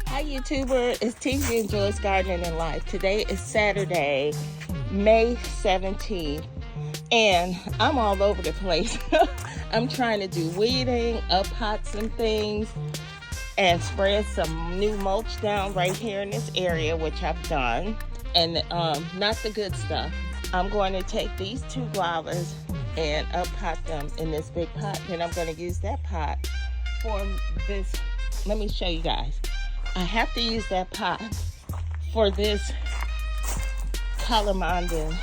Hi YouTuber, it's TG Enjoys Gardening and Life. Today is Saturday, May 17th, and I'm all over the place. I'm trying to do weeding, up-pot some things, and spread some new mulch down right here in this area, which I've done, and not the good stuff. I'm going to take these 2 guavas and up-pot them in this big pot. Then I'm going to use that pot for this. Let me show you guys. I have to use that pot for this calamondin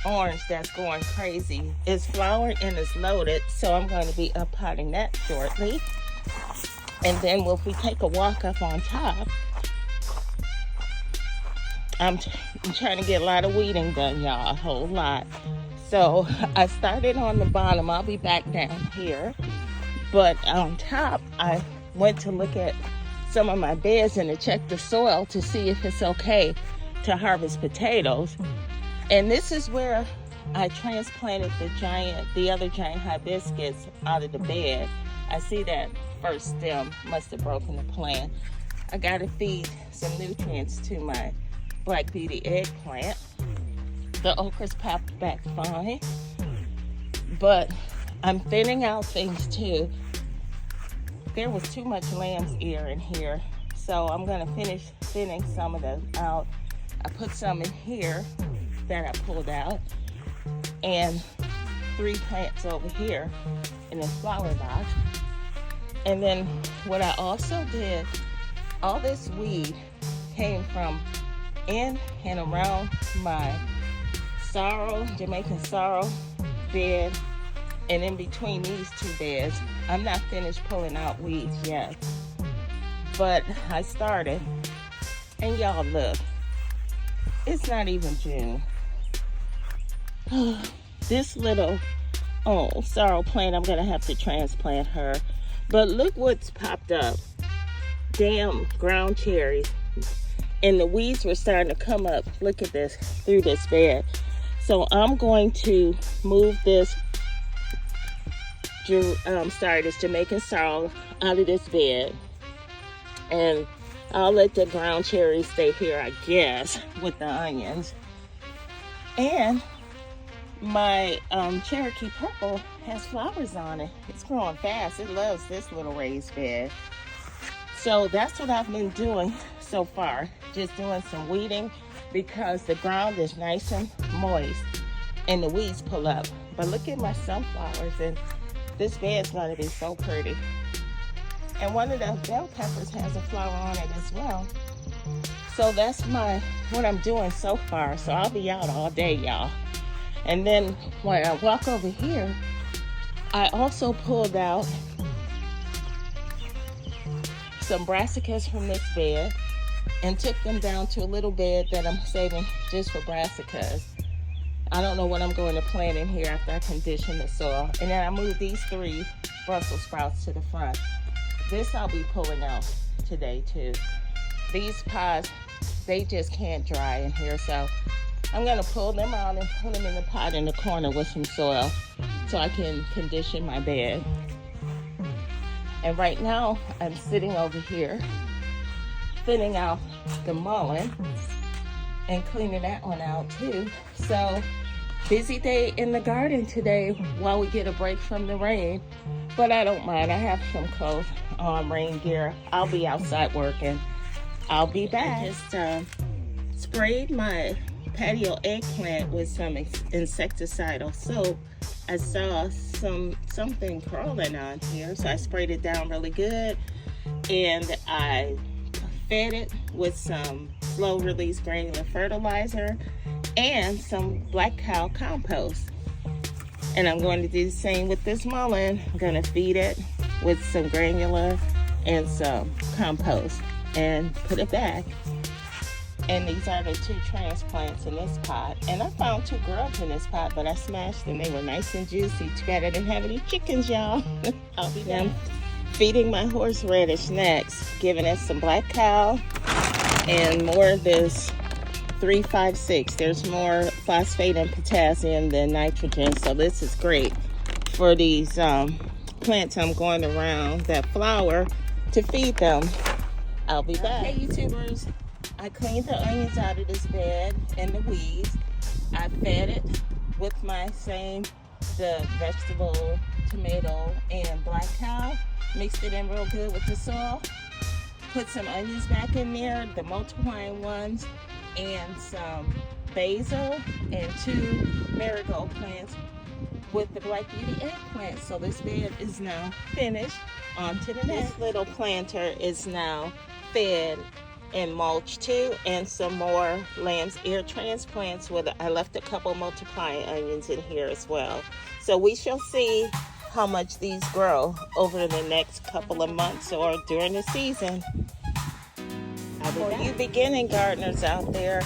orange that's going crazy. It's flowered and it's loaded, so I'm going to be up-potting that shortly. And then if we take a walk up on top, I'm trying to get a lot of weeding done, y'all, a whole lot. So I started on the bottom. I'll be back down here. But on top, I went to look at some of my beds and to check the soil to see if it's okay to harvest potatoes. And this is where I transplanted the other giant hibiscus out of the bed. I see that first stem must have broken the plant. I gotta feed some nutrients to my Black Beauty eggplant. The okra's popped back fine, but I'm thinning out things too. There was too much lamb's ear in here, so I'm gonna finish thinning some of them out. I put some in here that I pulled out, and 3 plants over here in this flower box. And then what I also did, all this weed came from in and around my Jamaican sorrel bed, and in between these 2 beds. I'm not finished pulling out weeds yet, but I started. And y'all look, it's not even June. This little sorrel plant, I'm gonna have to transplant her. But look what's popped up. Damn ground cherries. And the weeds were starting to come up, look at this, through this bed. So I'm going to move this this Jamaican sorrel out of this bed, and I'll let the ground cherries stay here, I guess, with the onions. And my Cherokee purple has flowers on it. It's growing fast. It loves this little raised bed. So that's what I've been doing so far, just doing some weeding, because the ground is nice and moist and the weeds pull up. But look at my sunflowers, and this bed's going to be so pretty. And one of the bell peppers has a flower on it as well. So that's what I'm doing so far. So I'll be out all day, y'all. And then when I walk over here, I also pulled out some brassicas from this bed and took them down to a little bed that I'm saving just for brassicas. I don't know what I'm going to plant in here after I condition the soil. And then I moved these 3 Brussels sprouts to the front. This I'll be pulling out today too. These pods, they just can't dry in here, so I'm gonna pull them out and put them in the pot in the corner with some soil so I can condition my bed. And right now I'm sitting over here thinning out the mullein and cleaning that one out too. So busy day in the garden today while we get a break from the rain, but I don't mind. I have some clothes on, rain gear. I'll be outside working. I'll be back. I just sprayed my patio eggplant with some insecticidal soap. I saw something crawling on here, so I sprayed it down really good, and I fed it with some slow release granular fertilizer and some black cow compost. And I'm going to do the same with this mullein. I'm going to feed it with some granular and some compost and put it back. And these are the 2 transplants in this pot. And I found 2 grubs in this pot, but I smashed them. They were nice and juicy. Too bad I didn't have any chickens, y'all. I'll be done feeding my horseradish next, giving it some black cow and more of this 356. There's more phosphate and potassium than nitrogen, so this is great for these plants I'm going around that flower to feed them. I'll be back. Hey YouTubers, I cleaned the onions out of this bed and the weeds. I fed it with the vegetable, tomato, and black cow. Mixed it in real good with the soil. Put some onions back in there, the multiplying ones, and some basil and 2 marigold plants with the Black Beauty eggplant. So this bed is now finished. On to the next. This little planter is now fed and mulched too, and some more lamb's ear transplants with I left a couple multiplying onions in here as well. So we shall see how much these grow over the next couple of months or during the season. For you beginning gardeners out there,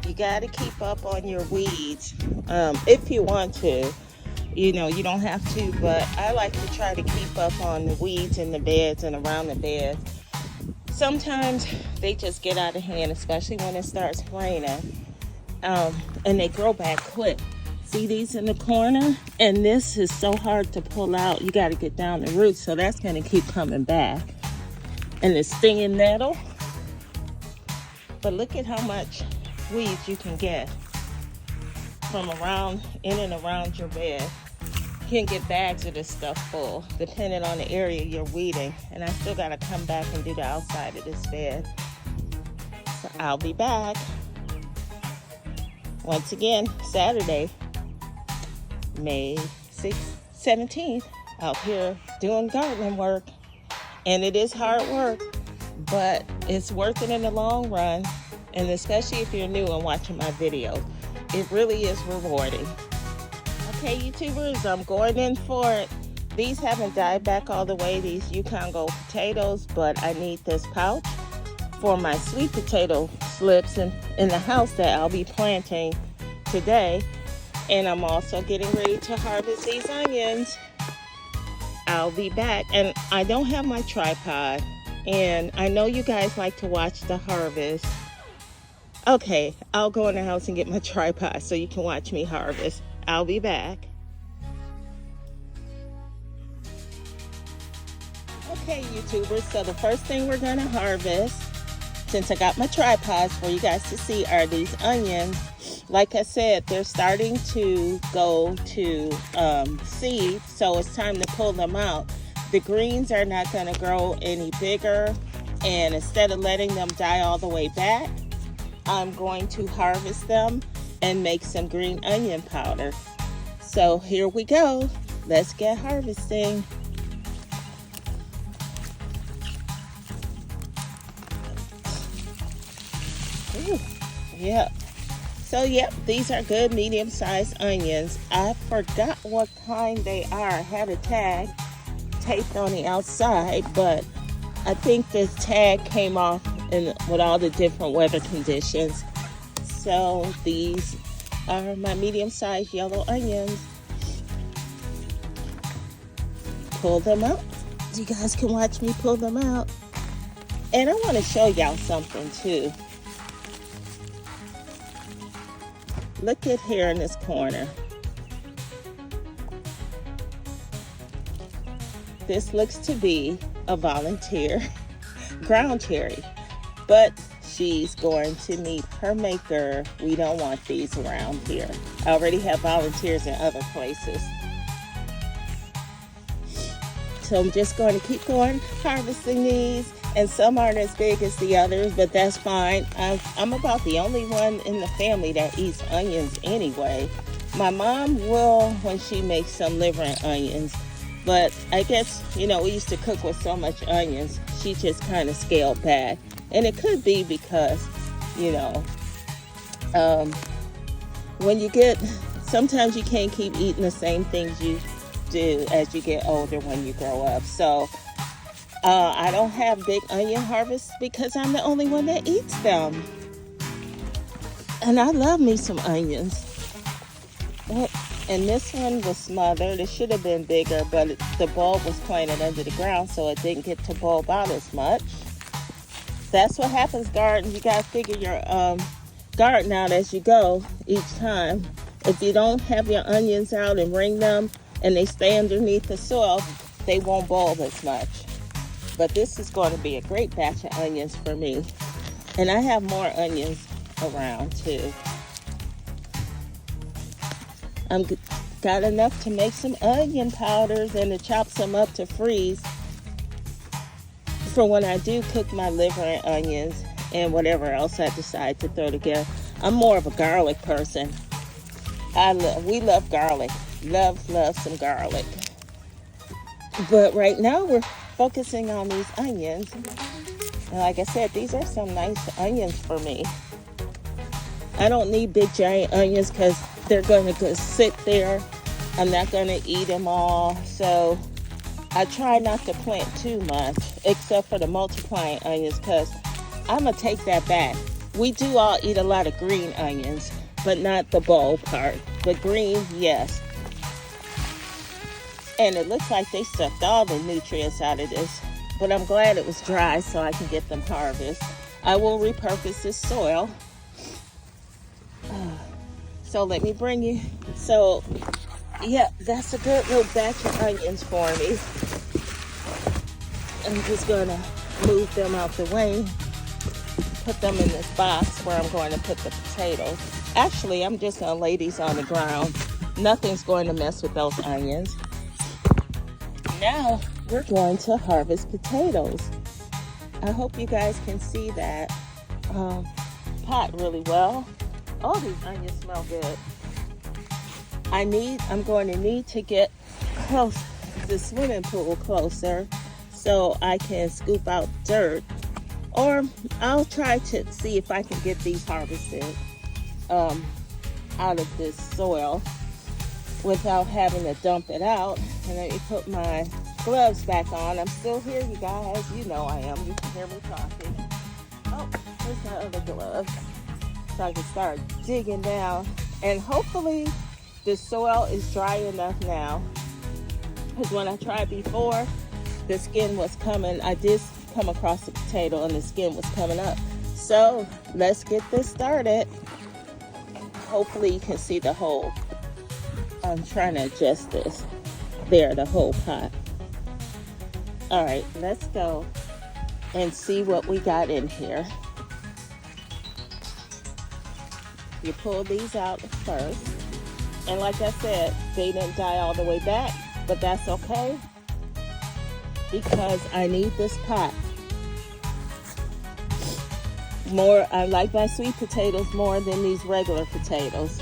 you got to keep up on your weeds if you want to. You know, you don't have to, but I like to try to keep up on the weeds in the beds and around the beds. Sometimes they just get out of hand, especially when it starts raining, and they grow back quick. See these in the corner? And this is so hard to pull out. You got to get down the roots, so that's going to keep coming back. And the stinging nettle. But look at how much weeds you can get from around, in and around your bed. You can get bags of this stuff full, depending on the area you're weeding. And I still got to come back and do the outside of this bed. So I'll be back. Once again, Saturday, May 17th, out here doing gardening work. And it is hard work, but it's worth it in the long run. And especially if you're new and watching my videos, it really is rewarding. Okay, YouTubers, I'm going in for it. These haven't died back all the way, these Yukon Gold potatoes, but I need this pouch for my sweet potato slips in the house that I'll be planting today. And I'm also getting ready to harvest these onions. I'll be back. And I don't have my tripod, and I know you guys like to watch the harvest. Okay, I'll go in the house and get my tripod so you can watch me harvest. I'll be back. Okay, YouTubers, so the first thing we're gonna harvest, since I got my tripods for you guys to see, are these onions. Like I said, they're starting to go to seed, so it's time to pull them out. The greens are not gonna grow any bigger, and instead of letting them die all the way back, I'm going to harvest them and make some green onion powder. So here we go. Let's get harvesting. Ooh, yep. So yep, these are good medium-sized onions. I forgot what kind they are. I had a tag taped on the outside, but I think this tag came off with all the different weather conditions. So these are my medium-sized yellow onions. Pull them out. You guys can watch me pull them out. And I want to show y'all something too. Look at here in this corner. This looks to be a volunteer ground cherry, but she's going to meet her maker. We don't want these around here. I already have volunteers in other places. So I'm just going to keep going harvesting these, and some aren't as big as the others, but that's fine. I'm about the only one in the family that eats onions anyway. My mom will when she makes some liver and onions, but I guess, you know, we used to cook with so much onions, she just kind of scaled back. And it could be because, you know, when you get, sometimes you can't keep eating the same things you do as you get older when you grow up. So I don't have big onion harvests because I'm the only one that eats them. And I love me some onions. And this one was smothered. It should have been bigger, but the bulb was planted under the ground, so it didn't get to bulb out as much. That's what happens, garden. You gotta figure your garden out as you go each time. If you don't have your onions out and ring them and they stay underneath the soil, they won't bulb as much. But this is going to be a great batch of onions for me. And I have more onions around too. Got enough to make some onion powders and to chop some up to freeze for when I do cook my liver and onions and whatever else I decide to throw together. I'm more of a garlic person. We love garlic. Love some garlic. But right now we're focusing on these onions. And like I said, these are some nice onions for me. I don't need big giant onions because they're going to sit there. I'm not going to eat them all. So I try not to plant too much except for the multiplying onions, because I'm going to take that back. We do all eat a lot of green onions, but not the bulb part. But green, yes. And it looks like they sucked all the nutrients out of this. But I'm glad it was dry so I can get them harvested. I will repurpose this soil. So let me bring you. So, yeah, that's a good little batch of onions for me. I'm just going to move them out the way. Put them in this box where I'm going to put the potatoes. Actually, I'm just going to lay these on the ground. Nothing's going to mess with those onions. Now we're going to harvest potatoes. I hope you guys can see that pot really well. All these onions smell good. I'm going to need to get close the swimming pool closer so I can scoop out dirt. Or I'll try to see if I can get these harvested out of this soil without having to dump it out. And let me put my gloves back on. I'm still here, you guys. You know I am. You can hear me talking. Oh, here's my other glove. So I can start digging down. And hopefully the soil is dry enough now. Because when I tried before, the skin was coming. I did come across a potato and the skin was coming up. So let's get this started. Hopefully you can see the hole. I'm trying to adjust this. There, the whole pot. All right, let's go and see what we got in here. You pull these out first. And like I said, they didn't die all the way back, but that's okay because I need this pot. I like my sweet potatoes more than these regular potatoes.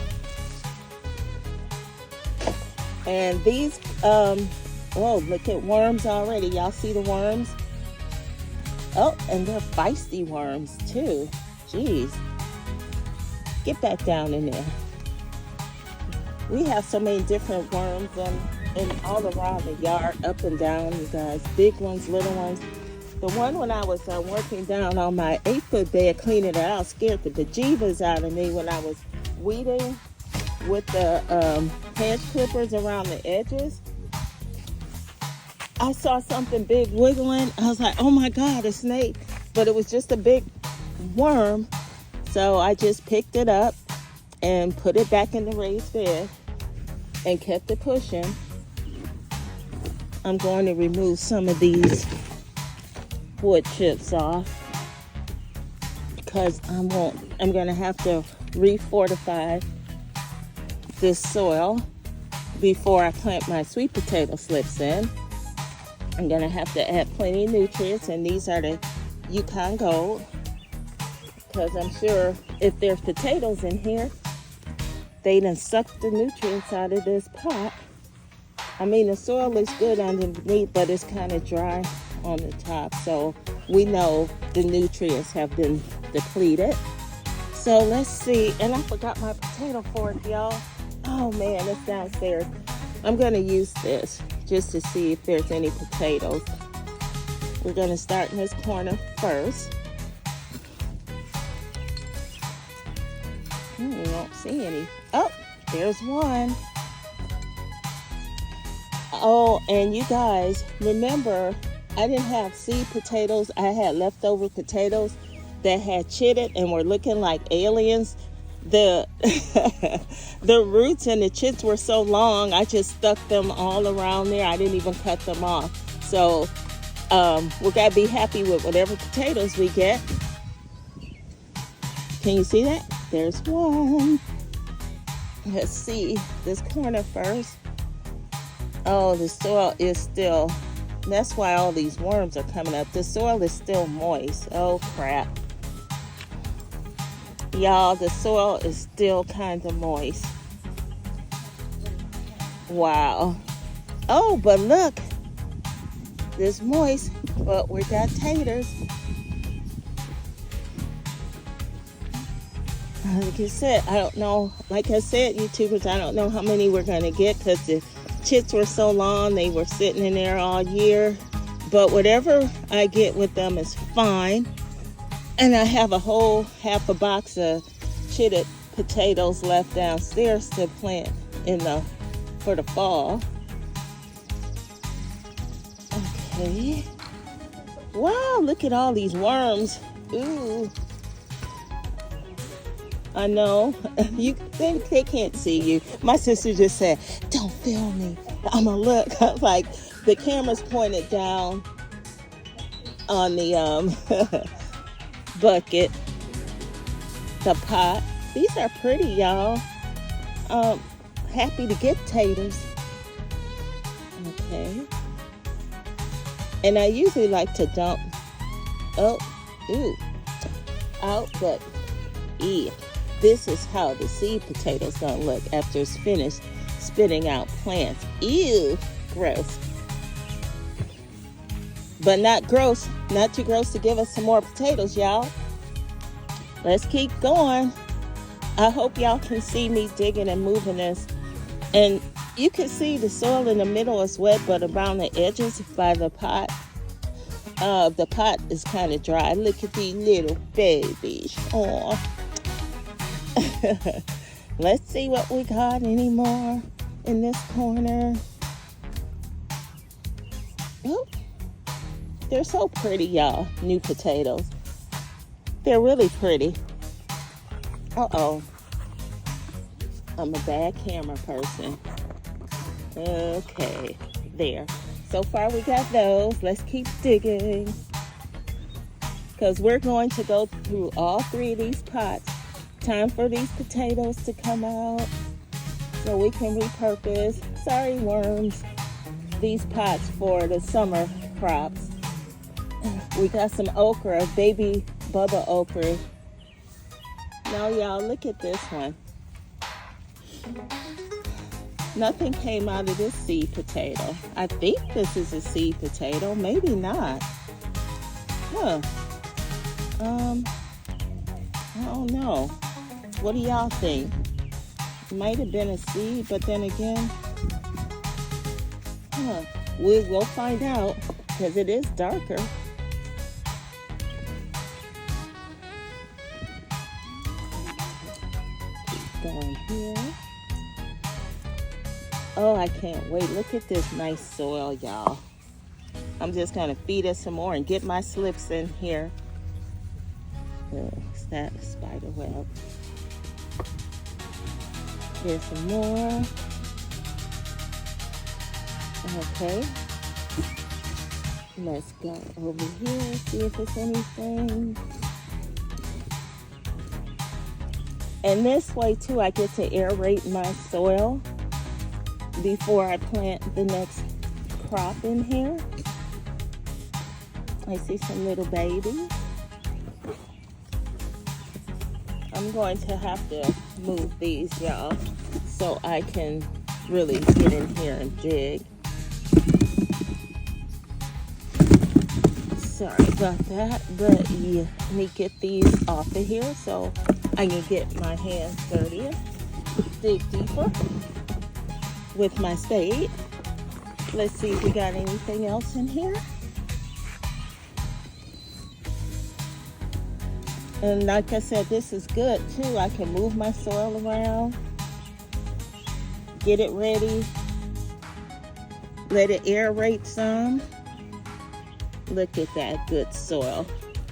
And these, oh, look at worms already. Y'all see the worms? Oh, and they're feisty worms too. Jeez. Get back down in there. We have so many different worms and all around the yard, up and down, you guys. Big ones, little ones. The one when I was working down on my 8-foot bed, cleaning it out, scared the bejeebers out of me when I was weeding with the hedge clippers around the edges. I saw something big wiggling. I was like, oh my God, a snake. But it was just a big worm. So I just picked it up and put it back in the raised bed and kept it pushing. I'm going to remove some of these wood chips off because I'm going to have to refortify this soil before I plant my sweet potato slips in. I'm going to have to add plenty of nutrients, and these are the Yukon Gold, because I'm sure if there's potatoes in here, they done sucked the nutrients out of this pot. I mean, the soil looks good underneath, but it's kind of dry on the top, so we know the nutrients have been depleted. So let's see, and I forgot my potato fork, y'all. Oh man, it's downstairs. I'm gonna use this just to see if there's any potatoes. We're gonna start in this corner first. You don't see any. Oh, there's one. Oh, and you guys, remember, I didn't have seed potatoes. I had leftover potatoes that had chitted and were looking like aliens. The the roots and the chits were so long, I just stuck them all around there. I didn't even cut them off. So we gotta be happy with whatever potatoes we get. Can you see that? There's one. Let's see this corner first. Oh, the soil is still, that's why all these worms are coming up. The soil is still moist. Oh crap. Y'all, the soil is still kind of moist. Wow. Oh, but look, it's moist, but we got taters. Like I said, I don't know. Like I said, YouTubers, I don't know how many we're going to get because the chits were so long. They were sitting in there all year. But whatever I get with them is fine. And I have a whole half a box of chitted potatoes left downstairs to plant for the fall. Okay. Wow, look at all these worms. Ooh. I know. They can't see you. My sister just said, "Don't film me." I'm gonna look. Like the camera's pointed down on the bucket, the pot. These are pretty, y'all. Happy to get taters. Okay. And I usually like to dump out, but this is how the seed potatoes gonna look after it's finished spitting out plants. Ew, gross. But not gross, not too gross to give us some more potatoes, y'all. Let's keep going. I hope y'all can see me digging and moving this. And you can see the soil in the middle is wet, but around the edges by the pot is kind of dry. Look at these little babies. Aw. Let's see what we got anymore in this corner. Oh, they're so pretty, y'all. New potatoes. They're really pretty. Uh-oh. I'm a bad camera person. Okay, there. So far we got those. Let's keep digging. Because we're going to go through all three of these pots. Time for these potatoes to come out so we can repurpose, sorry worms, these pots for the summer crops. We got some okra, baby Bubba okra. Now y'all, look at this one. Nothing came out of this seed potato. I think this is a seed potato, maybe not. Huh. I don't know. What do y'all think? It might have been a seed, but then again, we'll find out because it is darker. Keep going here. Oh, I can't wait. Look at this nice soil, y'all. I'm just going to feed it some more and get my slips in here. Is that a spider web? Here's some more. Okay. Let's go over here, see if there's anything. And this way too, I get to aerate my soil before I plant the next crop in here. I see some little babies. I'm going to have to move these, y'all, so I can really get in here and dig. Sorry about that, but yeah, let me get these off of here so I can get my hands dirtier. Dig deeper with my spade. Let's see if we got anything else in here. And like I said, this is good too. I can move my soil around, get it ready, let it aerate some. Look at that good soil.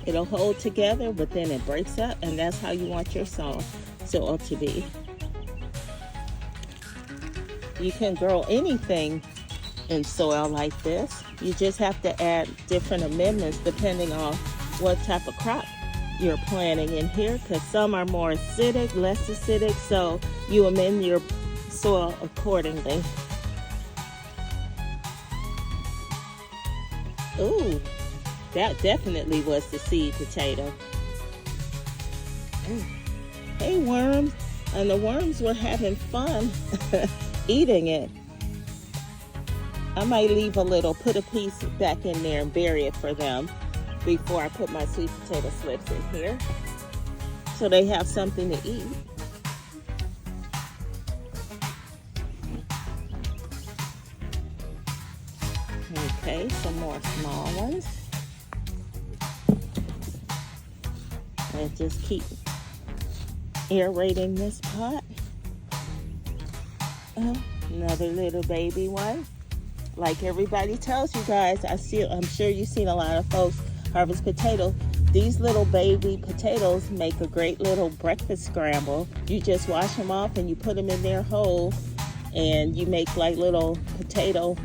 It'll hold together, but then it breaks up, and that's how you want your soil. soil to be. You can grow anything in soil like this. You just have to add different amendments depending on what type of crop you're planting in here, because some are more acidic, less acidic, so you amend your soil accordingly. Ooh, that definitely was the seed potato. Ooh. Hey, worms. And the worms were having fun eating it. I might leave a little, put a piece back in there and bury it for them before I put my sweet potato slips in here, so they have something to eat. Okay, some more small ones. And just keep aerating this pot. Another little baby one. Like everybody tells you guys, I'm sure you've seen a lot of folks harvest potatoes. These little baby potatoes make a great little breakfast scramble. You just wash them off and you put them in there whole, and you make like little potatoes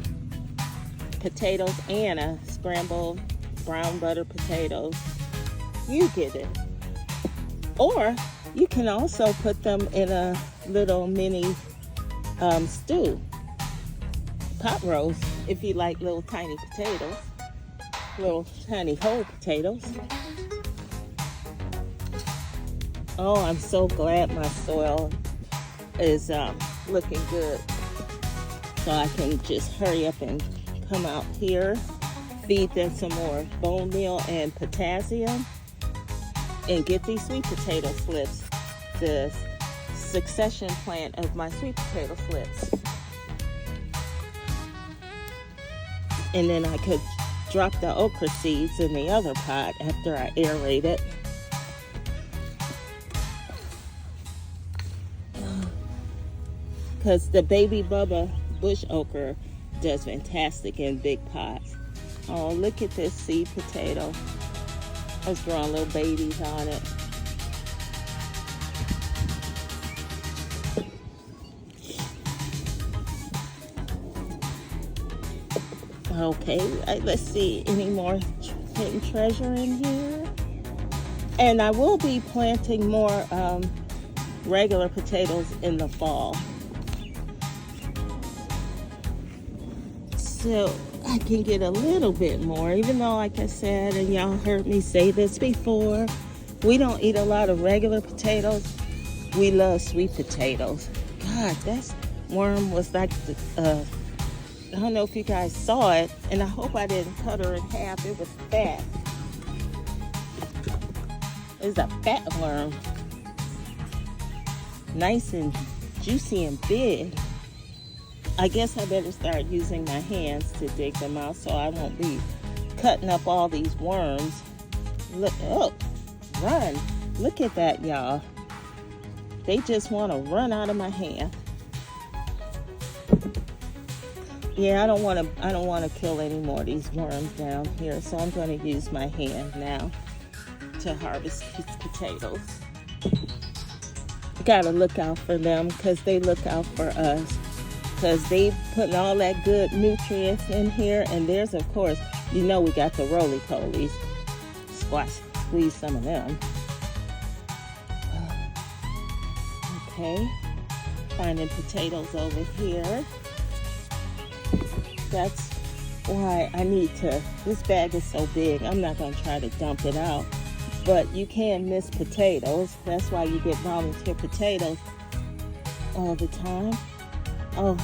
and a scrambled brown butter potatoes. You get it. Or you can also put them in a little mini stew, pot roast, if you like little tiny potatoes, little tiny whole potatoes. Oh, I'm so glad my soil is looking good, so I can just hurry up and come out here, feed them some more bone meal and potassium, and get these sweet potato slips, the succession plant of my sweet potato slips. And then I could drop the okra seeds in the other pot after I aerate it. Because the baby Bubba bush okra does fantastic in big pots. Oh, look at this seed potato. I was growing little babies on it. Okay, let's see, any more hidden treasure in here? And I will be planting more regular potatoes in the fall, so I can get a little bit more, even though, like I said, and y'all heard me say this before, we don't eat a lot of regular potatoes. We love sweet potatoes. God, that worm was like I don't know if you guys saw it, and I hope I didn't cut her in half. It was fat. It's a fat worm. Nice and juicy and big. I guess I better start using my hands to dig them out so I won't be cutting up all these worms. Look, oh, run. Look at that, y'all. They just want to run out of my hand. Yeah, I don't want to kill any more of these worms down here, so I'm going to use my hand now to harvest these potatoes. Got to look out for them because they look out for us, because they putting all that good nutrients in here. And there's, of course, we got the roly-polies. Squeeze some of them. Okay, finding potatoes over here. That's why I need to, this bag is so big, I'm not going to try to dump it out. But you can miss potatoes. That's why you get volunteer potatoes all the time. Oh,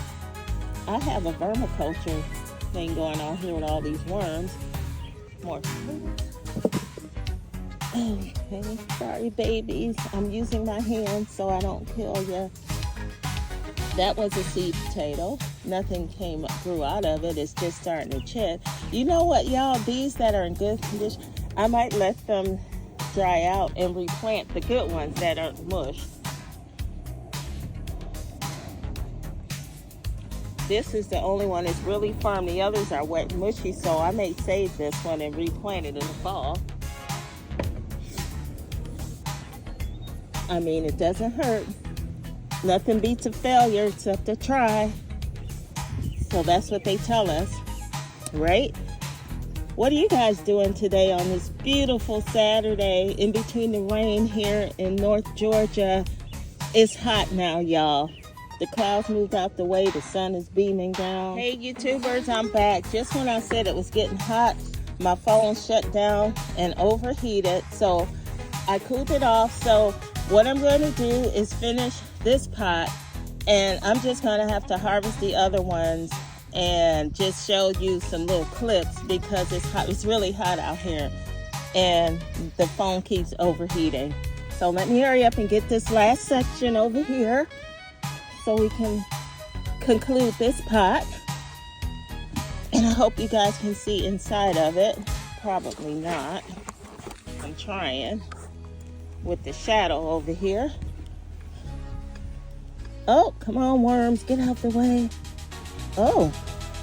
I have a vermiculture thing going on here with all these worms. More. Okay, sorry babies. I'm using my hands so I don't kill you. That was a seed potato. Nothing grew out of it. It's just starting to chip. You know what, y'all? These that are in good condition, I might let them dry out and replant the good ones that are mush. This is the only one that's really firm. The others are wet and mushy, so I may save this one and replant it in the fall. I mean, it doesn't hurt. Nothing beats a failure except a try. So that's what they tell us, right? What are you guys doing today on this beautiful Saturday in between the rain here in North Georgia? It's hot now, y'all. The clouds moved out the way. The sun is beaming down. Hey, YouTubers, I'm back. Just when I said it was getting hot, my phone shut down and overheated. So I cooled it off. So what I'm going to do is finish this pot. And I'm just going to have to harvest the other ones and just show you some little clips because it's hot. It's really hot out here. And the phone keeps overheating. So let me hurry up and get this last section over here so we can conclude this pot. And I hope you guys can see inside of it. Probably not. I'm trying with the shadow over here. Oh, come on, worms, get out the way. Oh,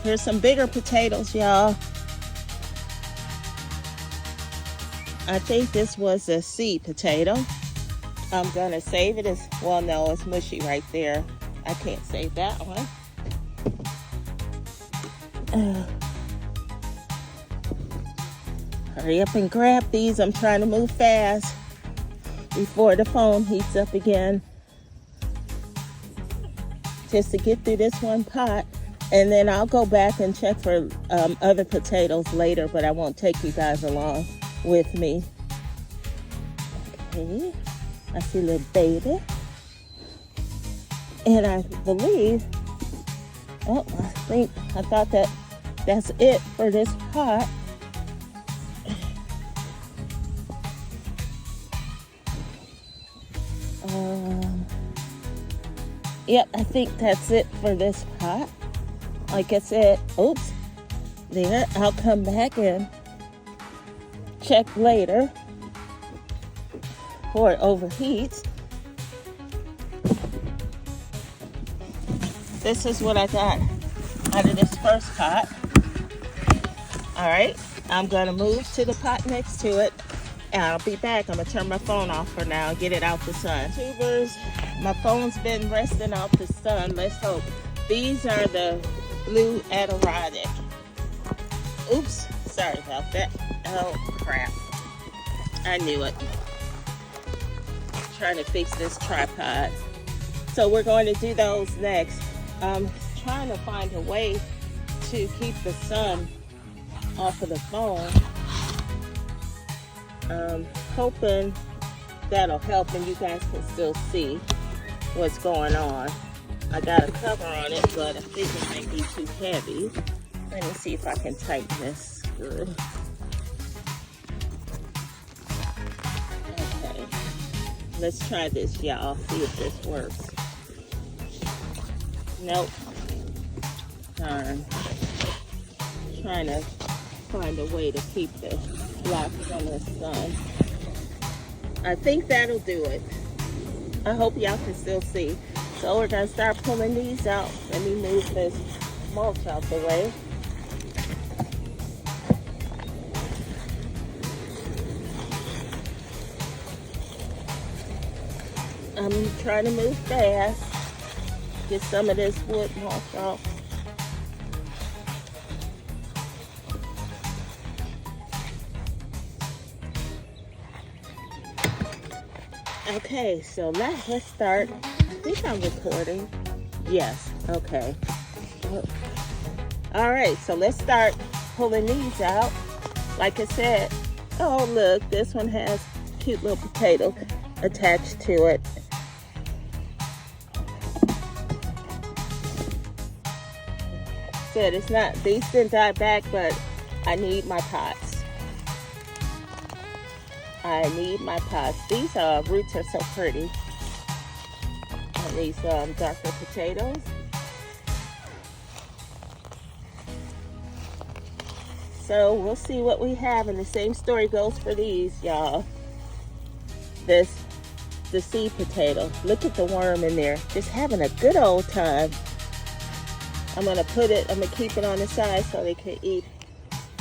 here's some bigger potatoes, y'all. I think this was a seed potato. I'm gonna save it as, well, no, it's mushy right there. I can't save that one. Hurry up and grab these. I'm trying to move fast before the phone heats up again. Just to get through this one pot. And then I'll go back and check for other potatoes later, but I won't take you guys along with me. Okay. I see a little baby. And I believe, oh, I thought that's it for this pot. Yep, I think that's it for this pot. Like I said, oops, there, I'll come back and check later before it overheats. This is what I got out of this first pot. All right, I'm gonna move to the pot next to it and I'll be back. I'm gonna turn my phone off for now and get it out the sun. Tubers, my phone's been resting out the sun. Let's hope. These are the blue Adirondack. Oops, sorry about that. Oh crap, I knew it. Trying to fix this tripod. So we're going to do those next. I'm trying to find a way to keep the sun off of the phone. Hoping that'll help and you guys can still see what's going on. I got a cover on it, but I think it might be too heavy. Let me see if I can tighten this screw. Okay, let's try this, y'all. See if this works. Nope. Darn. Trying to find a way to keep the block from the sun. I think that'll do it. I hope y'all can still see. So we're gonna start pulling these out. Let me move this mulch out the way. I'm trying to move fast. Get some of this wood mulch off. Okay, so let's start. I think I'm recording. Yes, okay. All right, so let's start pulling these out. Like I said, oh look, this one has a cute little potato attached to it. Said it's not, these didn't die back, but I need my pots. I need my pots. These roots are so pretty. And these darker potatoes. So we'll see what we have, and the same story goes for these, y'all. The seed potato. Look at the worm in there. Just having a good old time. I'm gonna keep it on the side so they can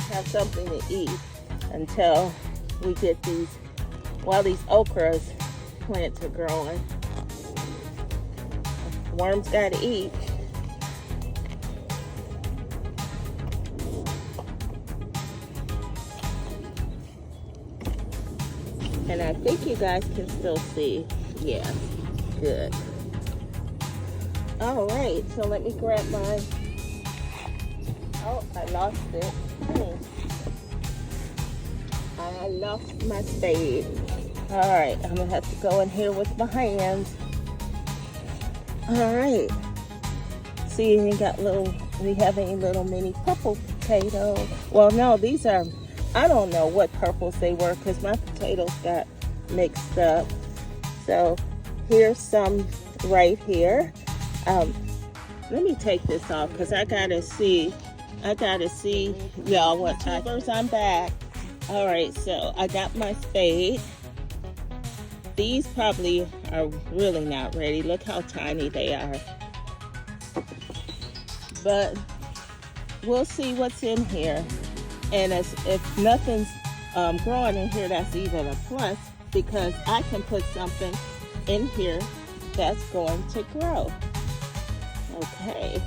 have something to eat until we get these, while these okras plants are growing. Worms gotta eat. And I think you guys can still see. Yeah, good. All right, so let me grab my, oh, I lost it. I lost my spade. All right, I'm gonna have to go in here with my hands. All right. See, we have any little mini purple potatoes. Well, no, these are, I don't know what purples they were because my potatoes got mixed up. So here's some right here. Let me take this off because I gotta see y'all what tubers. I'm back. All right, so I got my spade. These probably are really not ready. Look how tiny they are. But we'll see what's in here. And if nothing's growing in here, that's even a plus because I can put something in here that's going to grow. Okay.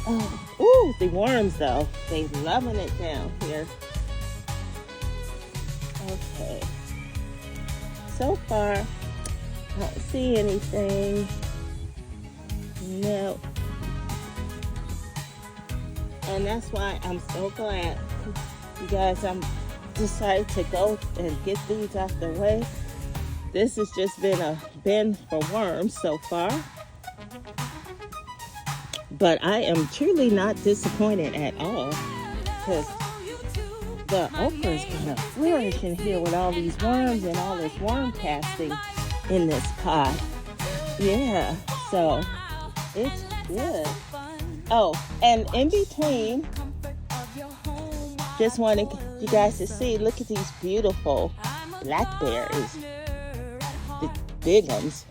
Oh, ooh, the worms though. They loving it down here. Okay. So far, I don't see anything. No. And that's why I'm so glad, you guys, I'm decided to go and get these out the way. This has just been a bin for worms so far. But I am truly not disappointed at all because the okra is going to flourish in here with all these worms and all this worm casting in this pot. Yeah, so it's good. Oh, and in between, just wanted you guys to see, look at these beautiful blackberries, the big ones.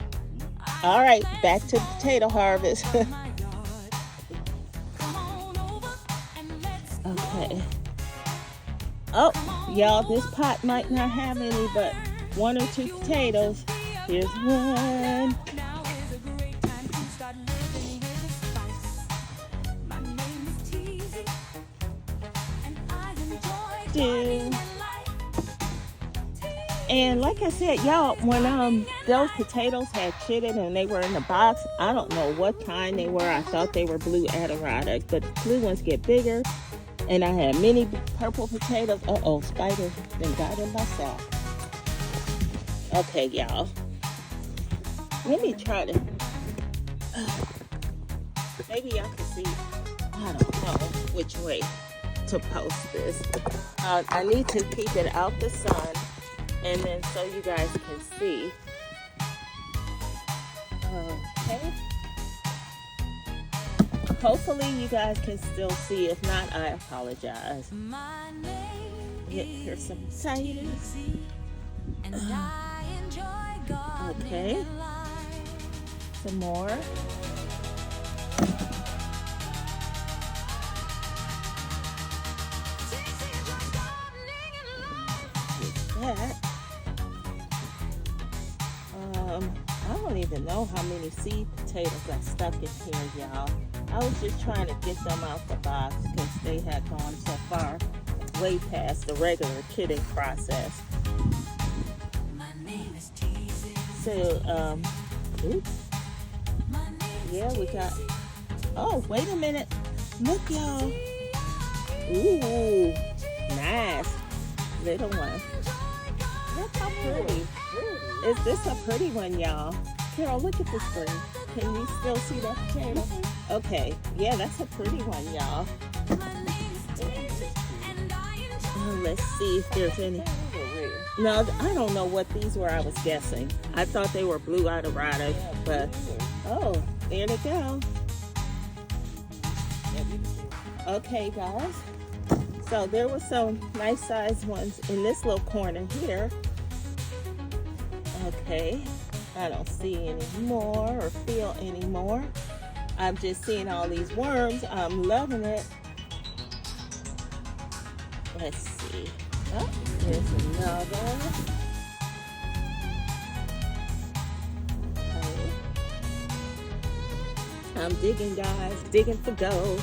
All right, back to potato harvest. Okay. Oh, y'all, this pot might not have any but 1 or 2 potatoes. Here's one. Two. And like I said, y'all, when those potatoes had chitted and they were in the box, I don't know what kind they were. I thought they were blue Adirondack, but the blue ones get bigger. And I had mini purple potatoes. Uh-oh, spider then got in my sack. Okay, y'all. Let me try to, maybe y'all can see, I don't know which way to post this. I need to keep it out the sun and then so you guys can see. Okay. Hopefully you guys can still see. If not, I apologize. Here's some potatoes. Okay. Some more. That. I don't even know how many seed potatoes I stuck in here, y'all. I was just trying to get them out the box because they had gone so far way past the regular kitting process. So, oops. Yeah, we got, oh, wait a minute. Look, y'all. Ooh, nice. Little one. Look how pretty. Is this a pretty one, y'all? Carol, look at this thing. Can you still see that potato? Okay, yeah, that's a pretty one, y'all. Let's see if there's any. No, I don't know what these were. I was guessing. I thought they were blue Adirondack, but oh, there they go. Okay, guys. So there were some nice sized ones in this little corner here. Okay, I don't see any more or feel any more. I'm just seeing all these worms. I'm loving it. Let's see. Oh, there's another. I'm digging, guys, digging for gold.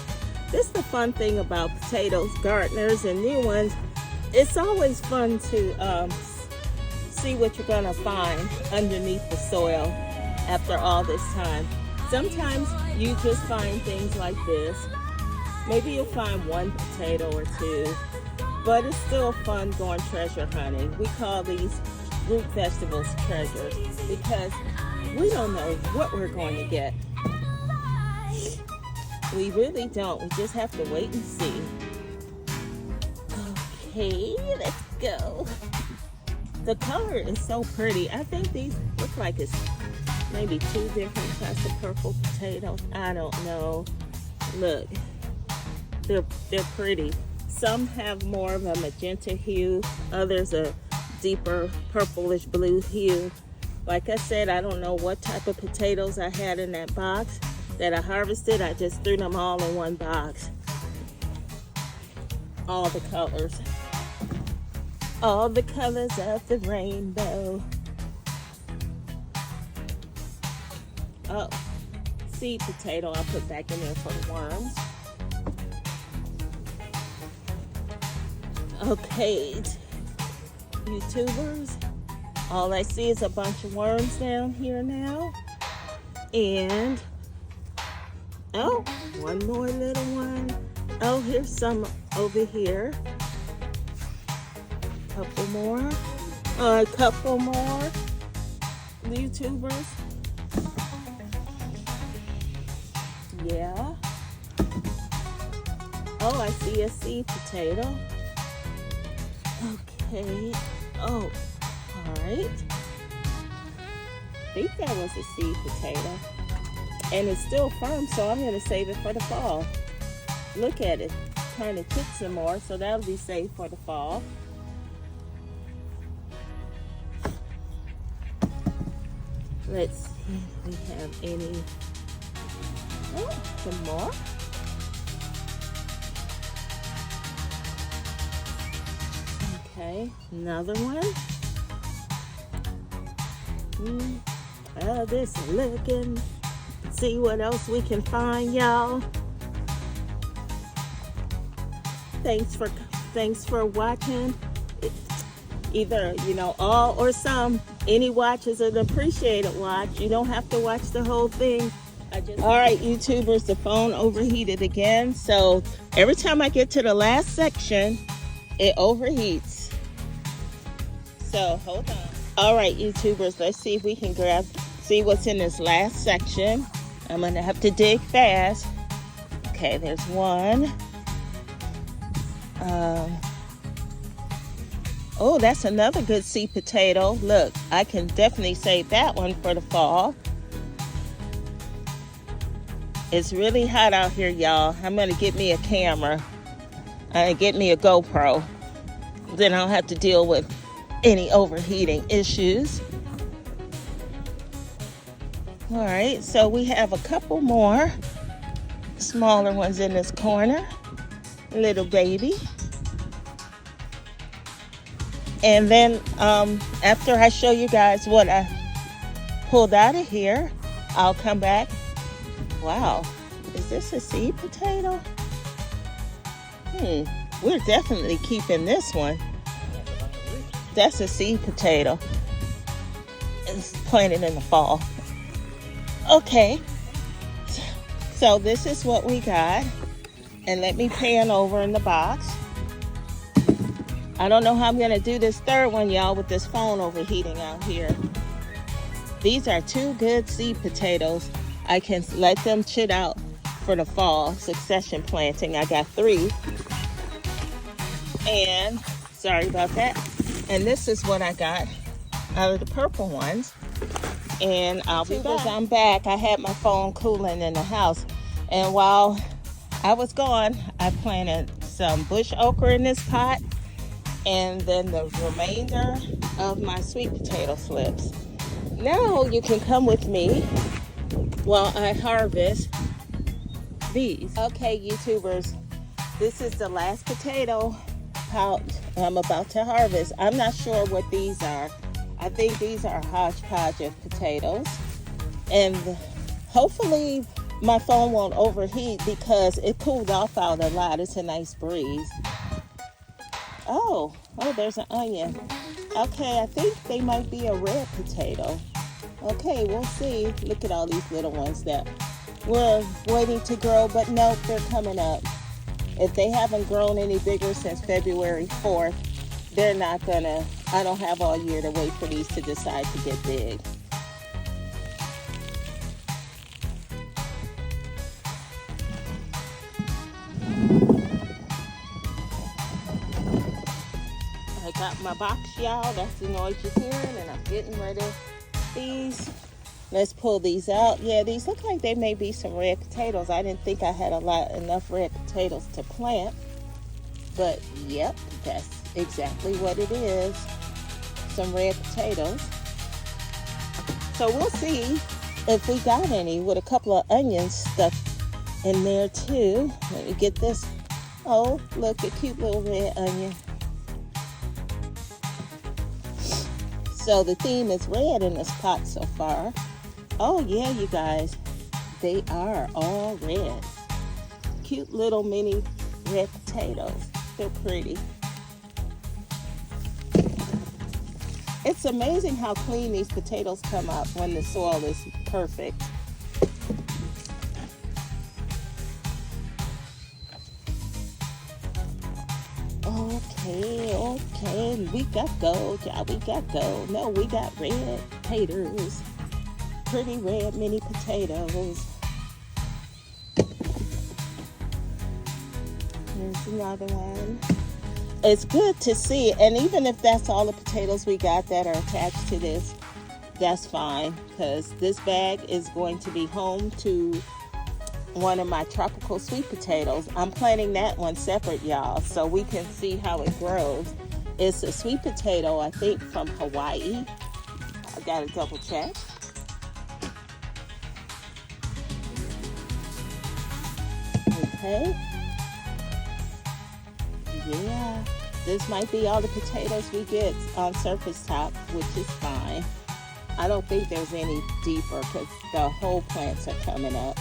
This is the fun thing about potatoes, gardeners and new ones. It's always fun to see what you're gonna find underneath the soil after all this time. Sometimes you just find things like this. Maybe you'll find one potato or two, but it's still fun going treasure hunting. We call these root vegetables treasures because we don't know what we're going to get. We really don't. We just have to wait and see. Okay, let's go. The color is so pretty. I think these look like it's maybe two different types of purple potatoes. I don't know. Look, they're pretty. Some have more of a magenta hue, others a deeper purplish blue hue. Like I said, I don't know what type of potatoes I had in that box that I harvested. I just threw them all in one box. All the colors. All the colors of the rainbow. Oh, seed potato I'll put back in there for the worms. Okay, YouTubers, all I see is a bunch of worms down here now. And, oh, one more little one. Oh, here's some over here. Couple more. A couple more. YouTubers. Yeah. Oh, I see a seed potato. Okay. Oh, all right. I think that was a seed potato. And it's still firm, so I'm going to save it for the fall. Look at it. Trying to cook some more, so that'll be saved for the fall. Let's see if we have any. Oh, some more. Okay, another one. This looking. See what else we can find, y'all. Thanks for watching. Either, all or some. Any watch is an appreciated watch. You don't have to watch the whole thing. All right, YouTubers, the phone overheated again. So every time I get to the last section, it overheats. So hold on. All right, YouTubers, let's see if we can see what's in this last section. I'm gonna have to dig fast. Okay, there's one. Oh, that's another good seed potato. Look, I can definitely save that one for the fall. It's really hot out here, y'all. I'm gonna get me a camera. Get me a GoPro. Then I'll have to deal with any overheating issues. All right, so we have a couple more smaller ones in this corner. Little baby. And then after I show you guys what I pulled out of here, I'll come back. Wow, is this a seed potato? We're definitely keeping this one. That's a seed potato. It's planted in the fall. Okay, so this is what we got. And let me pan over in the box. I don't know how I'm gonna do this third one, y'all, with this phone overheating out here. These are two good seed potatoes. I can let them chit out for the fall succession planting. I got 3. And sorry about that. And this is what I got out of the purple ones. And I'll be back. I'm back. I had my phone cooling in the house. And while I was gone, I planted some bush okra in this pot. And then the remainder of my sweet potato slips. Now you can come with me while I harvest these. Okay, YouTubers, this is the last potato pouch I'm about to harvest. I'm not sure what these are. I think these are a hodgepodge of potatoes. And hopefully my phone won't overheat because it cooled off out a lot. It's a nice breeze. Oh, there's an onion. Okay, I think they might be a red potato. Okay, we'll see. Look at all these little ones that we're waiting to grow, but nope, they're coming up. If they haven't grown any bigger since February 4th, they're not gonna, I don't have all year to wait for these to decide to get big. I got my box, y'all. That's the noise you're hearing, and I'm getting ready. These, let's pull these out. Yeah, these look like they may be some red potatoes. I didn't think I had enough red potatoes to plant, but yep, that's exactly what it is. Some red potatoes. So we'll see if we got any with a couple of onions stuck in there too. Let me get this. Oh, look, a cute little red onion. So the theme is red in this pot so far. Oh yeah, you guys, they are all red. Cute little mini red potatoes. They're pretty. It's amazing how clean these potatoes come up when the soil is perfect. Okay, we got gold, y'all, we got gold. No, we got red taters. Pretty red mini potatoes. Here's another one. It's good to see, and even if that's all the potatoes we got that are attached to this, that's fine, because this bag is going to be home to one of my tropical sweet potatoes. I'm planting that one separate, y'all, so we can see how it grows. It's a sweet potato, I think, from Hawaii. I gotta double check. Okay. Yeah, this might be all the potatoes we get on surface top, which is fine. I don't think there's any deeper because the whole plants are coming up.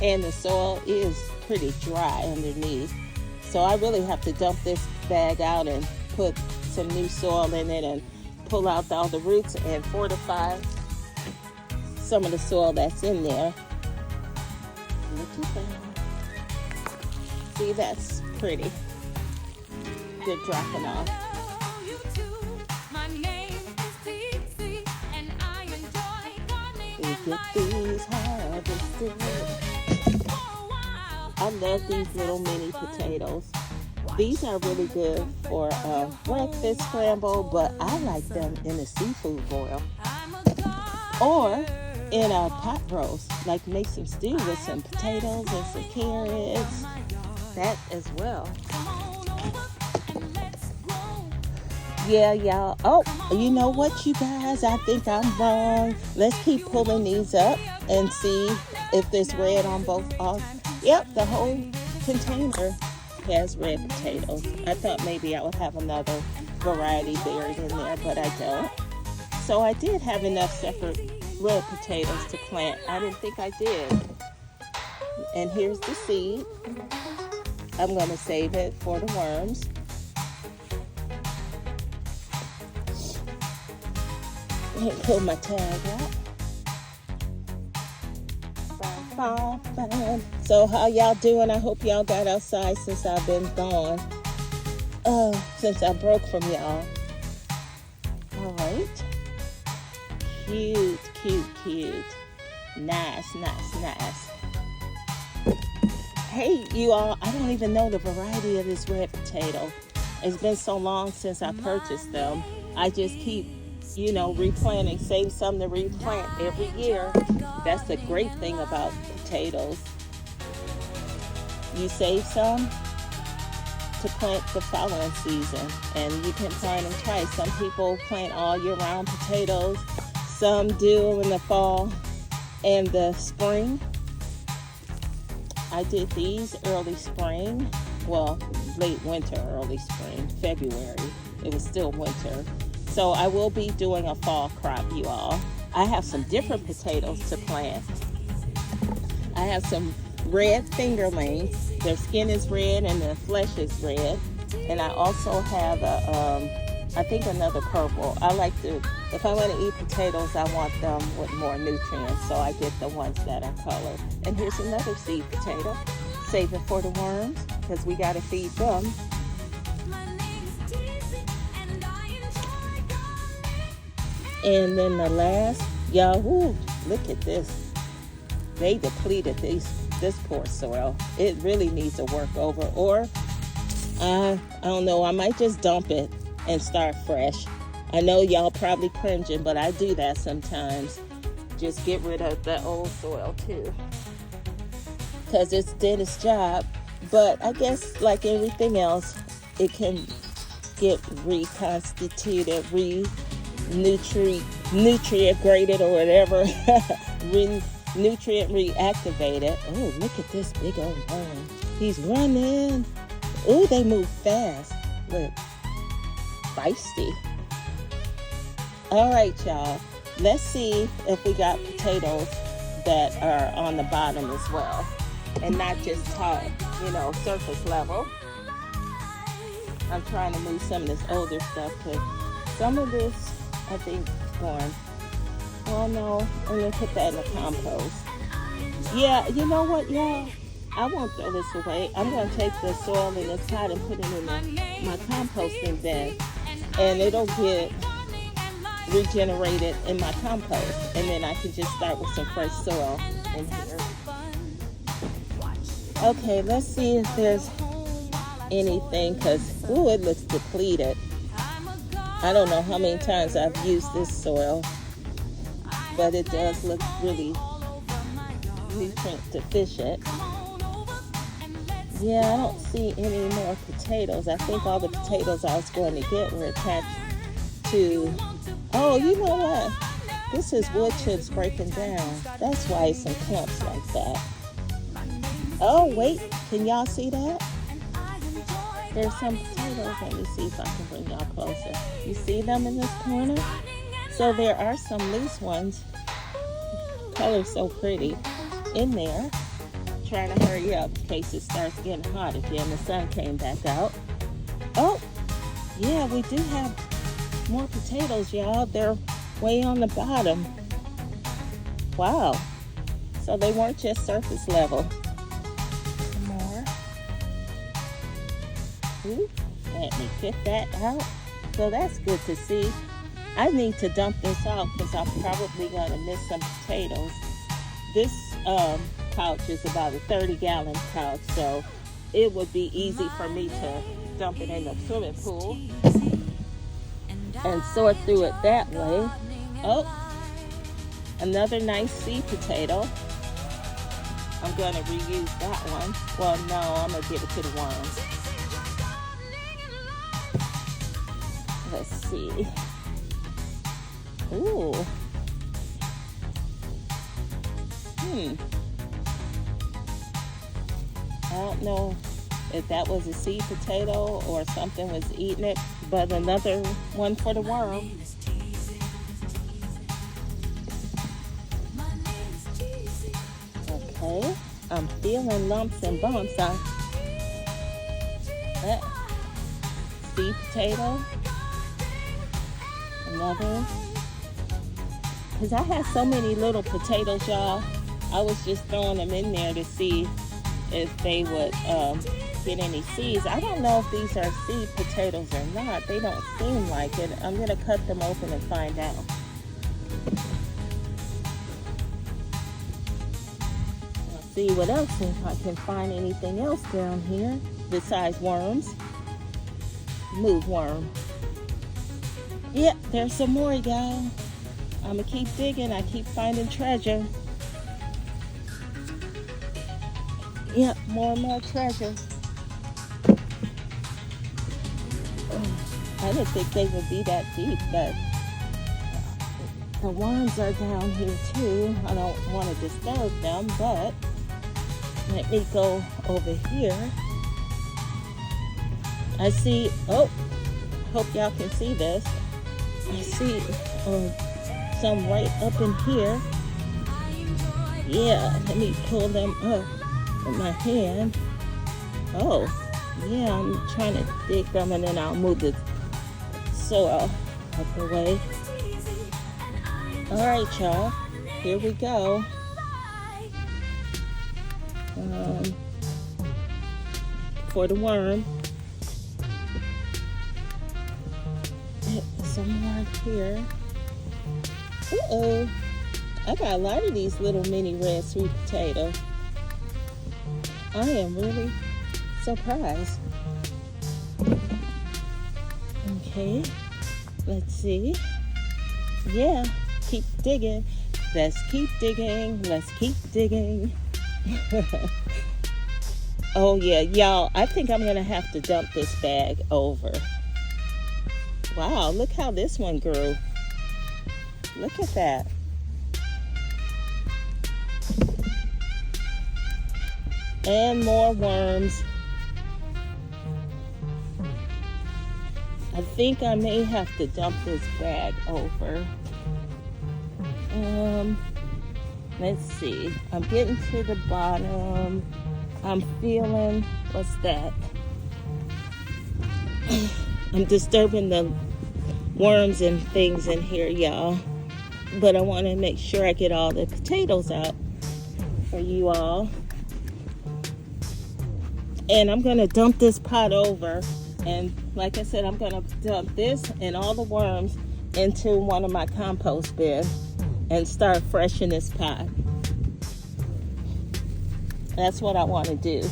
And the soil is pretty dry underneath. So I really have to dump this bag out and put some new soil in it and pull out all the roots and fortify some of the soil that's in there. Look at that. See, that's pretty. They're dropping off. We get these harvested. I love these little mini potatoes. These are really good for a breakfast scramble, but I like them in a seafood boil. Or in a pot roast, like make some stew with some potatoes and some carrots. That as well. Yeah, y'all. Oh, you know what, you guys? I think I'm wrong. Let's keep pulling these up and see if there's red on both. Yep, the whole container has red potatoes. I thought maybe I would have another variety buried in there, but I don't. So I did have enough separate red potatoes to plant. I didn't think I did. And here's the seed. I'm going to save it for the worms. Let me pull my tag out. Fine. So how y'all doing? I hope y'all got outside since I've been gone. Since I broke from y'all. All right. Cute. Nice. Hey, you all, I don't even know the variety of this red potato. It's been so long since I purchased them. I just keep, replanting, save some to replant every year. That's the great thing about potatoes. You save some to plant the following season, and you can plant them twice. Some people plant all year round potatoes. Some do in the fall and the spring. I did these early spring, well, late winter, early spring, February. It was still winter. So I will be doing a fall crop, you all. I have some different potatoes to plant. I have some red fingerlings. Their skin is red and their flesh is red. And I also have I think another purple. I like to, if I want to eat potatoes, I want them with more nutrients, so I get the ones that are colored. And here's another seed potato. Save it for the worms, because we got to feed them. And then the last, y'all, look at this. They depleted this poor soil. It really needs a work over, or I don't know, I might just dump it and start fresh. I know y'all probably cringing, but I do that sometimes. Just get rid of the old soil too, because it's did its job. But I guess like everything else, it can get reconstituted, nutrient graded or whatever, nutrient reactivated. Oh, look at this big old worm. He's running. Oh, they move fast. Look, feisty. All right, y'all. Let's see if we got potatoes that are on the bottom as well, and not just top, surface level. I'm trying to move some of this older stuff, because some of this, I think, going, well, no, I'm going to put that in the compost. Yeah, you know what, y'all? I won't throw this away. I'm going to take the soil in this pot and put it in my composting bin, and it'll get regenerated in my compost, and then I can just start with some fresh soil in here. Okay, let's see if there's anything, because, it looks depleted. I don't know how many times I've used this soil, but it does look really nutrient deficient. Yeah, I don't see any more potatoes. I think all the potatoes I was going to get were attached to, oh, you know what? This is wood chips breaking down. That's why it's in clumps like that. Oh, wait, can y'all see that? There's some potatoes. Let me see if I can bring y'all closer. You see them in this corner? So there are some loose ones. Color's so pretty in there. Trying to hurry up in case it starts getting hot again. The sun came back out. Oh, yeah, we do have more potatoes, y'all. They're way on the bottom. Wow. So they weren't just surface level. Some more. Ooh, let me get that out. So that's good to see. I need to dump this out because I'm probably going to miss some potatoes. This pouch is about a 30-gallon pouch, so it would be easy for me to dump it in the swimming pool and sort through it that way. Oh, another nice seed potato. I'm going to reuse that one. Well, no, I'm going to give it to the worms. Let's see. Ooh. I don't know if that was a seed potato or something was eating it, but another one for the worm. Okay, I'm feeling lumps and bumps. Seed potato. Another. Because I had so many little potatoes, y'all. I was just throwing them in there to see if they would get any seeds. I don't know if these are seed potatoes or not. They don't seem like it. I'm going to cut them open and find out. Let's see what else, if I can find anything else down here besides worms. Move worm. Yep, there's some more, y'all. I'm going to keep digging. I keep finding treasure. Yep, more and more treasure. I didn't think they would be that deep, but the worms are down here too. I don't want to disturb them, but let me go over here. I see, oh, hope y'all can see this. I see some right up in here. Yeah, let me pull them up with my hand. Oh, yeah, I'm trying to dig them, and then I'll move the soil out the way. All right, y'all, here we go. For the worm. Some more here. Uh-oh. I got a lot of these little mini red sweet potatoes. I am really surprised. Okay, let's see. Yeah, keep digging. Let's keep digging. Let's keep digging. Oh yeah, y'all, I think I'm gonna have to dump this bag over. Wow, look how this one grew. Look at that. And more worms. I think I may have to dump this bag over. Let's see. I'm getting to the bottom. I'm feeling, what's that? I'm disturbing the worms and things in here, y'all. But I want to make sure I get all the potatoes out for you all. And I'm going to dump this pot over. And like I said, I'm going to dump this and all the worms into one of my compost bins and start fresh in this pot. That's what I want to do.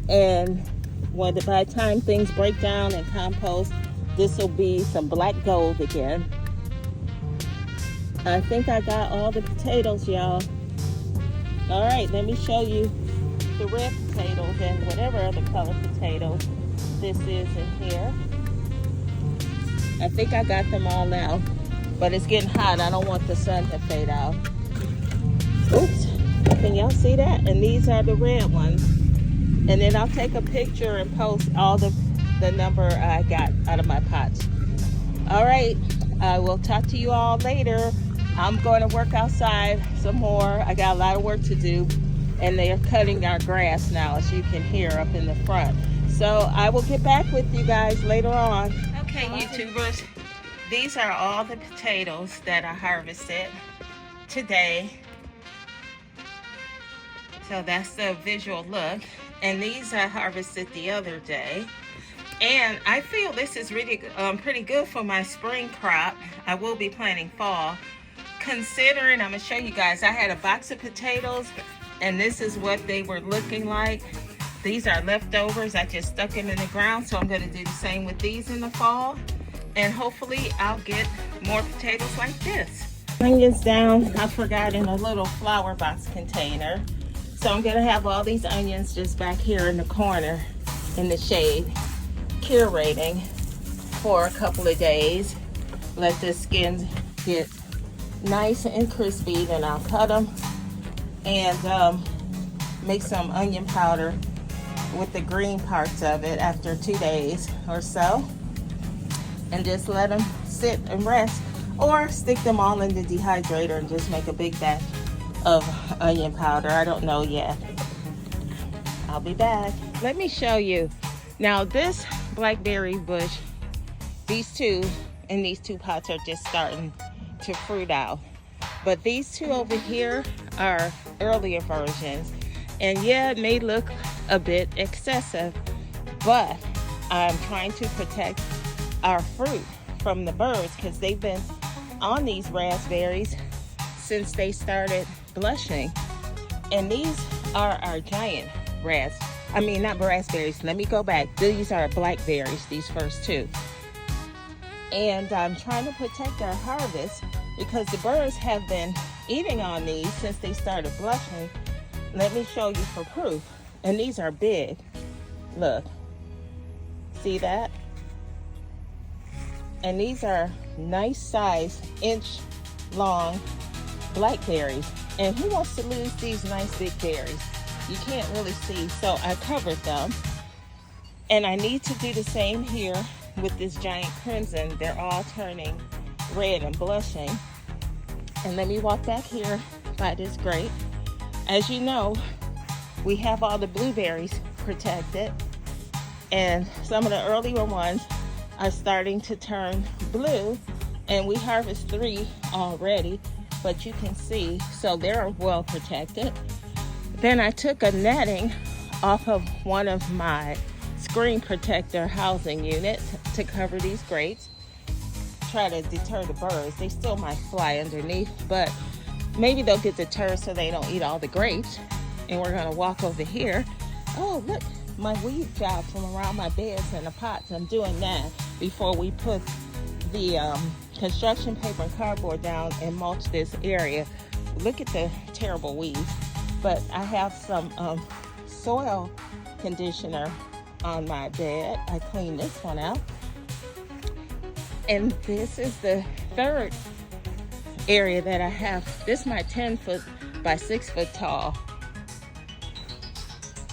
And by the time things break down and compost, this will be some black gold again. I think I got all the potatoes, y'all. All right, let me show you the red potatoes and whatever other color potatoes this is in here. I think I got them all now, but it's getting hot. I don't want the sun to fade out. Oops. Can y'all see that? And these are the red ones. And then I'll take a picture and post all the number I got out of my pots. All right, I will talk to you all later. I'm going to work outside some more. I got a lot of work to do, and they are cutting our grass now, as you can hear up in the front. So I will get back with you guys later on. Okay, YouTubers, these are all the potatoes that I harvested today. So that's the visual look. And these I harvested the other day. And I feel this is really pretty good for my spring crop. I will be planting fall. Considering, I'm gonna show you guys, I had a box of potatoes and this is what they were looking like. These are leftovers. I just stuck them in the ground. So I'm gonna do the same with these in the fall. And hopefully I'll get more potatoes like this. Onions down, I forgot, in a little flower box container. So I'm gonna have all these onions just back here in the corner in the shade, curating for a couple of days. Let the skin get nice and crispy, then I'll cut them and make some onion powder with the green parts of it after 2 days or so, and just let them sit and rest, or stick them all in the dehydrator and just make a big batch of onion powder. I don't know yet. I'll be back. Let me show you. Now this blackberry bush, these two in these two pots are just starting to fruit out. But these two over here are earlier versions. And yeah, it may look a bit excessive, but I'm trying to protect our fruit from the birds because they've been on these raspberries since they started blushing. And these are our giant not raspberries. Let me go back. These are blackberries, these first two. And I'm trying to protect our harvest because the birds have been eating on these since they started blushing. Let me show you for proof. And these are big. Look. See that? And these are nice size, inch long blackberries. And who wants to lose these nice big berries? You can't really see, so I covered them. And I need to do the same here with this giant crimson. They're all turning red and blushing. And let me walk back here by this grape. As you know, we have all the blueberries protected, and some of the earlier ones are starting to turn blue, and we harvest 3 already, but you can see, so they're well protected. Then I took a netting off of one of my screen protector housing units to cover these grapes, try to deter the birds. They still might fly underneath, but maybe they'll get deterred so they don't eat all the grapes. And we're gonna walk over here. Oh, look, my weed job from around my beds and the pots. I'm doing that before we put the construction paper and cardboard down and mulch this area. Look at the terrible weeds. But I have some soil conditioner on my bed. I cleaned this one out. And this is the third area that I have. This is my 10-foot by 6-foot tall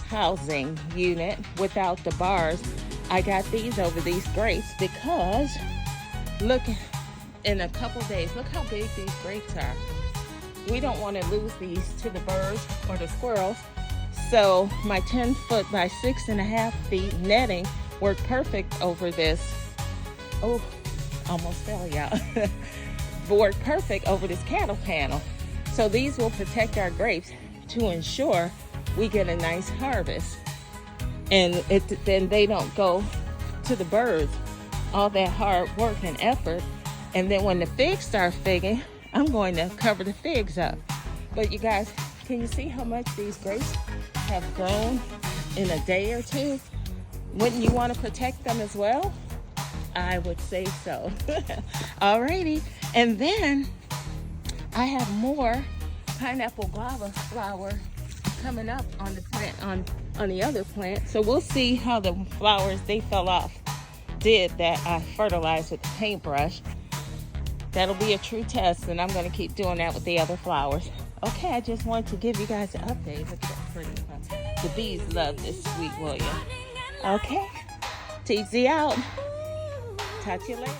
housing unit without the bars. I got these over these grapes because look, in a couple days, look how big these grapes are. We don't want to lose these to the birds or the squirrels. So my 10-foot by 6.5 feet netting worked perfect over this. Oh, almost fell, y'all. Worked perfect over this cattle panel. So these will protect our grapes to ensure we get a nice harvest. And then they don't go to the birds, all that hard work and effort. And then when the figs start figging, I'm going to cover the figs up. But you guys, can you see how much these grapes have grown in a day or two? Wouldn't you want to protect them as well? I would say so. Alrighty, and then I have more pineapple guava flower coming up on the plant, on the other plant. So we'll see how the flowers they fell off did that I fertilized with the paintbrush. That'll be a true test, and I'm going to keep doing that with the other flowers. Okay, I just wanted to give you guys an update. Look at that pretty one. The bees love this sweet william. Okay, TZ out. Talk to you later.